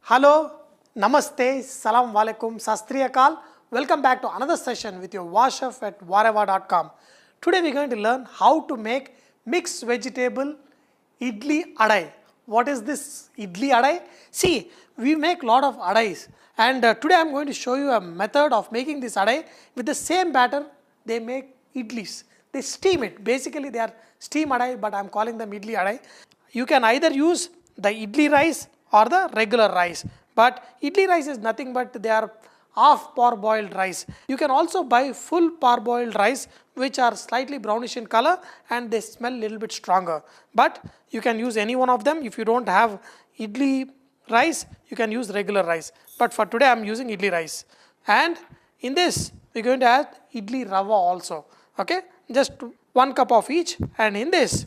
Hello, Namaste, Salam Walaikum, Sastriyakal. Welcome back to another session with your Washef at Vareva.com. Today we are going to learn how to make mixed vegetable idli adai. What is this idli adai? See, we make lot of adais, and today I am going to show you a method of making this adai with the same batter they make idlis. They steam it. Basically they are steam adai, but I am calling them idli adai. You can either use the idli rice or the regular rice, but idli rice is nothing but they are half parboiled rice. You can also buy full parboiled rice which are slightly brownish in color and they smell a little bit stronger, but you can use any one of them. If you don't have idli rice, you can use regular rice, but for today I am using idli rice. And in this we are going to add idli rava also, okay, just 1 cup of each, and in this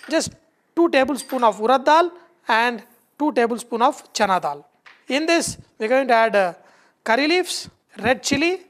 just 2 tablespoons of urad dal and 2 tablespoons of chana dal. In this we are going to add curry leaves, red chili,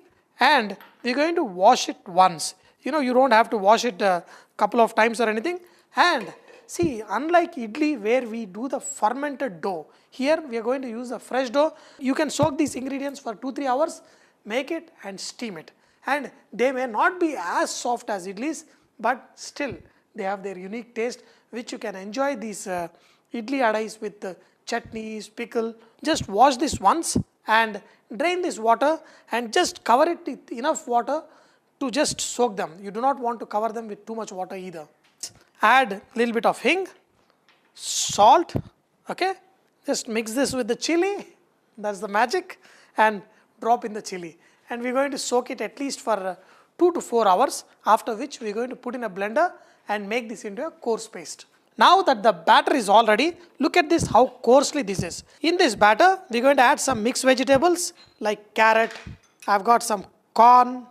and we are going to wash it once. You don't have to wash it a couple of times or anything. And see, unlike idli where we do the fermented dough, here we are going to use a fresh dough. You can soak these ingredients for 2-3 hours, make it and steam it. And they may not be as soft as idlis, but still they have their unique taste which you can enjoy these idli adais with chutneys, pickle. Just wash this once and drain this water and just cover it with enough water to just soak them. You do not want to cover them with too much water either. Add a little bit of hing, salt, okay. Just mix this with the chili, that's the magic, and drop in the chili. And we are going to soak it at least for 2 to 4 hours, after which we are going to put in a blender and make this into a coarse paste. Now that the batter is all ready, look at this how coarsely this is. In this batter, we are going to add some mixed vegetables like carrot, I have got some corn,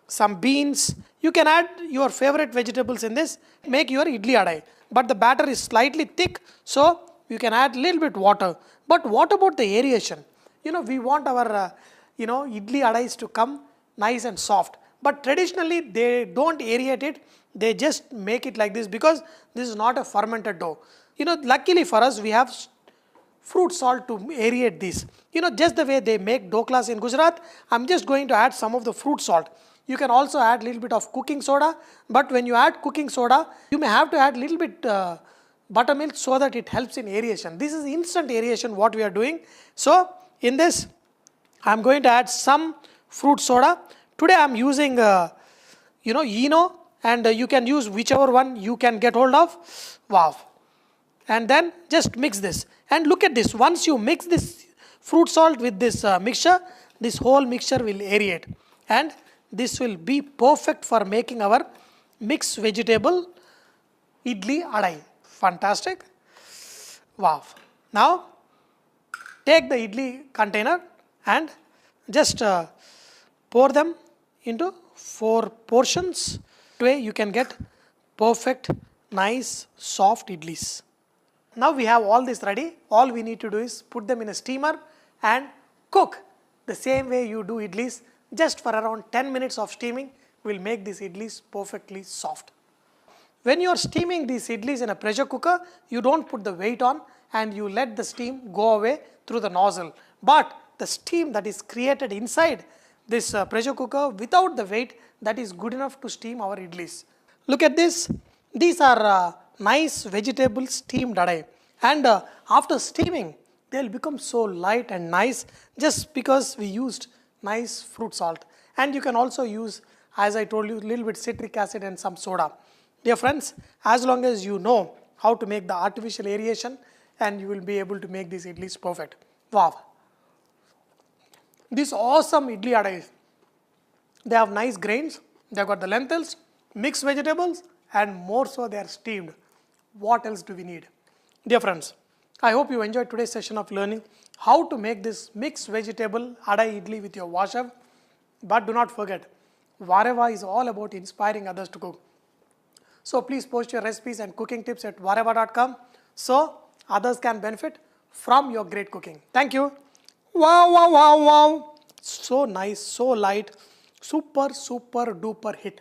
some beans. You can add your favorite vegetables in this, make your idli adai. But the batter is slightly thick, so you can add a little bit water. But what about the aeration? We want our idli adais to come nice and soft. But traditionally they don't aerate it, they just make it like this because this is not a fermented dough. Luckily for us we have fruit salt to aerate this. Just the way they make doklas in Gujarat, I am just going to add some of the fruit salt. You can also add a little bit of cooking soda, but when you add cooking soda, you may have to add a little bit buttermilk so that it helps in aeration. This is instant aeration what we are doing. So in this I am going to add some fruit soda. Today I am using Eno, and you can use whichever one you can get hold of. Wow. And then just mix this. And look at this. Once you mix this fruit salt with this mixture, this whole mixture will aerate. And this will be perfect for making our mixed vegetable idli adai. Fantastic. Wow. Now take the idli container and just pour them into 4 portions. Way you can get perfect, nice, soft idlis. Now we have all this ready. All we need to do is put them in a steamer and cook the same way you do idlis. Just for around 10 minutes of steaming will make these idlis perfectly soft. When you are steaming these idlis in a pressure cooker, you don't put the weight on and you let the steam go away through the nozzle. But the steam that is created inside this pressure cooker without the weight, that is good enough to steam our idlis. Look at this. These are nice vegetable steamed adai. And after steaming, they will become so light and nice just because we used nice fruit salt. And you can also use, as I told you, a little bit citric acid and some soda. Dear friends, as long as you know how to make the artificial aeration, and you will be able to make these idlis perfect. Wow. These awesome idli adai, they have nice grains, they have got the lentils, mixed vegetables, and more so they are steamed. What else do we need? Dear friends, I hope you enjoyed today's session of learning how to make this mixed vegetable adai idli with your Washef. But do not forget, Vareva is all about inspiring others to cook. So please post your recipes and cooking tips at Vareva.com so others can benefit from your great cooking. Thank you. Wow, wow, wow, wow. So nice, so light, super, super duper hit.